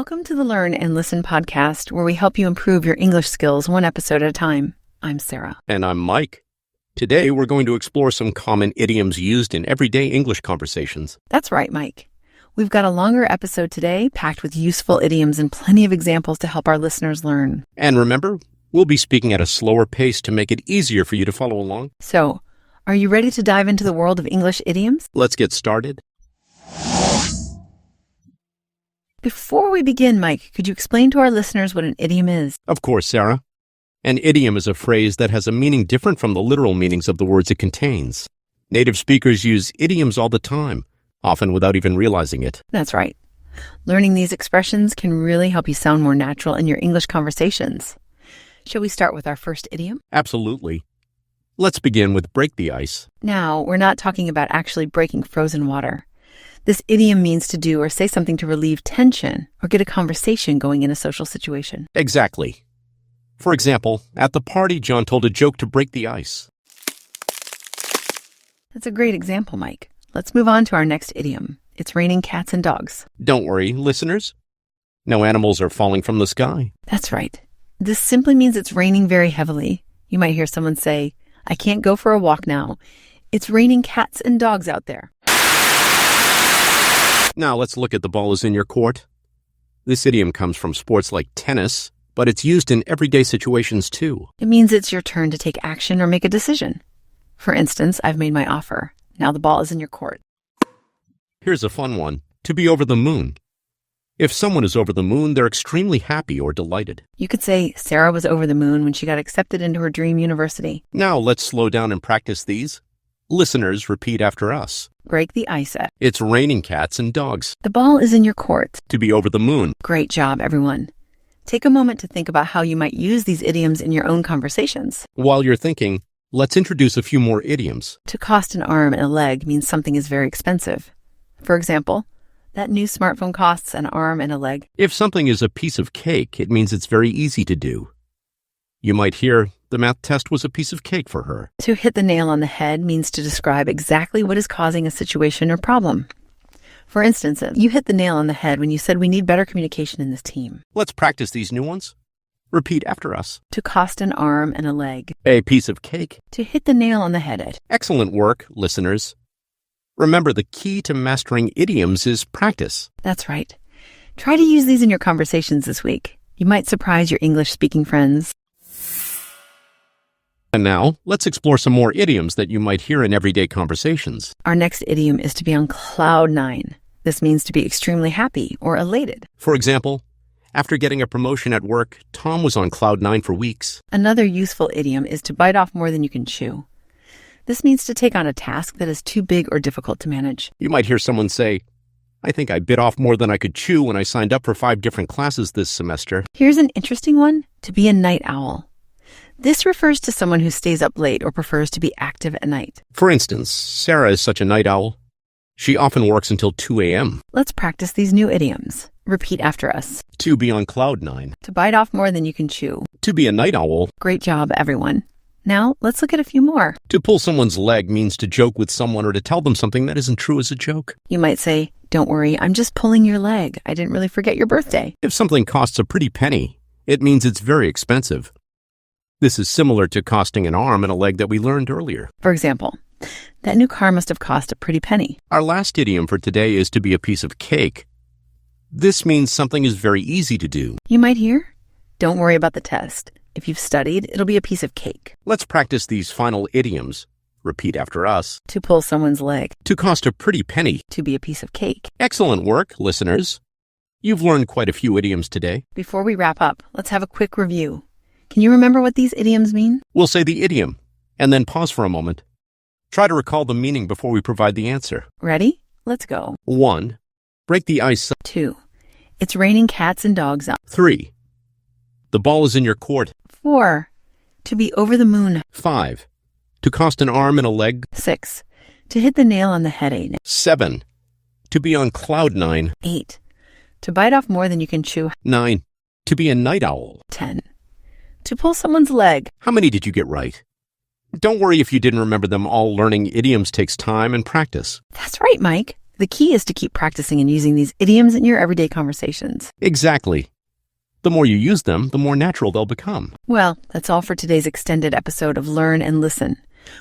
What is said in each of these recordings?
Welcome to the Learn and Listen podcast, where we help you improve your English skills one episode at a time. I'm Sarah. And I'm Mike. Today, we're going to explore some common idioms used in everyday English conversations. That's right, Mike. We've got a longer episode today, packed with useful idioms and plenty of examples to help our listeners learn. And remember, we'll be speaking at a slower pace to make it easier for you to follow along. So, are you ready to dive into the world of English idioms? Let's get started. Before we begin, Mike, could you explain to our listeners what an idiom is? Of course, Sarah. An idiom is a phrase that has a meaning different from the literal meanings of the words it contains. Native speakers use idioms all the time, often without even realizing it. That's right. Learning these expressions can really help you sound more natural in your English conversations. Shall we start with our first idiom? Absolutely. Let's begin with break the ice. Now, we're not talking about actually breaking frozen water. This idiom means to do or say something to relieve tension or get a conversation going in a social situation. Exactly. For example, at the party, John told a joke to break the ice. That's a great example, Mike. Let's move on to our next idiom. It's raining cats and dogs. Don't worry, listeners. No animals are falling from the sky. That's right. This simply means it's raining very heavily. You might hear someone say, "I can't go for a walk now. It's raining cats and dogs out there." Now let's look at the ball is in your court. This idiom comes from sports like tennis, but it's used in everyday situations too. It means it's your turn to take action or make a decision. For instance, I've made my offer. Now the ball is in your court. Here's a fun one. To be over the moon. If someone is over the moon, they're extremely happy or delighted. You could say Sarah was over the moon when she got accepted into her dream university. Now let's slow down and practice these. Listeners, repeat after us. Break the ice. It's raining cats and dogs. The ball is in your court. To be over the moon. Great job, everyone. Take a moment to think about how you might use these idioms in your own conversations. While you're thinking, let's introduce a few more idioms. To cost an arm and a leg means something is very expensive. For example, that new smartphone costs an arm and a leg. If something is a piece of cake, it means it's very easy to do. You might hear, the math test was a piece of cake for her. To hit the nail on the head means to describe exactly what is causing a situation or problem. For instance, you hit the nail on the head when you said we need better communication in this team. Let's practice these new ones. Repeat after us. To cost an arm and a leg. A piece of cake. To hit the nail on the head. Excellent work, listeners. Remember, the key to mastering idioms is practice. That's right. Try to use these in your conversations this week. You might surprise your English-speaking friends. And now, let's explore some more idioms that you might hear in everyday conversations. Our next idiom is to be on cloud nine. This means to be extremely happy or elated. For example, after getting a promotion at work, Tom was on cloud nine for weeks. Another useful idiom is to bite off more than you can chew. This means to take on a task that is too big or difficult to manage. You might hear someone say, I think I bit off more than I could chew when I signed up for 5 different classes this semester. Here's an interesting one, to be a night owl. This refers to someone who stays up late or prefers to be active at night. For instance, Sarah is such a night owl. She often works until 2 a.m. Let's practice these new idioms. Repeat after us. To be on cloud nine. To bite off more than you can chew. To be a night owl. Great job, everyone. Now, let's look at a few more. To pull someone's leg means to joke with someone or to tell them something that isn't true as a joke. You might say, "Don't worry, I'm just pulling your leg. I didn't really forget your birthday." If something costs a pretty penny, it means it's very expensive. This is similar to costing an arm and a leg that we learned earlier. For example, that new car must have cost a pretty penny. Our last idiom for today is to be a piece of cake. This means something is very easy to do. You might hear, "Don't worry about the test. If you've studied, it'll be a piece of cake." Let's practice these final idioms. Repeat after us. To pull someone's leg. To cost a pretty penny. To be a piece of cake. Excellent work, listeners. You've learned quite a few idioms today. Before we wrap up, let's have a quick review. Can you remember what these idioms mean? We'll say the idiom, and then pause for a moment. Try to recall the meaning before we provide the answer. Ready? Let's go. 1. Break the ice. 2. It's raining cats and dogs out. 3. The ball is in your court. 4. To be over the moon. 5. To cost an arm and a leg. 6. To hit the nail on the head. 7. To be on cloud nine. 8. To bite off more than you can chew. 9. To be a night owl. 10. To pull someone's leg. How many did you get right? Don't worry if you didn't remember them all. Learning idioms takes time and practice. That's right, Mike. The key is to keep practicing and using these idioms in your everyday conversations. Exactly. The more you use them, the more natural they'll become. Well, that's all for today's extended episode of Learn and Listen.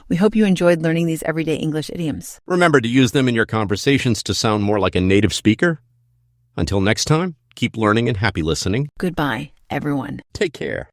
We hope you enjoyed learning these everyday English idioms. Remember to use them in your conversations to sound more like a native speaker. Until next time, keep learning and happy listening. Goodbye, everyone. Take care.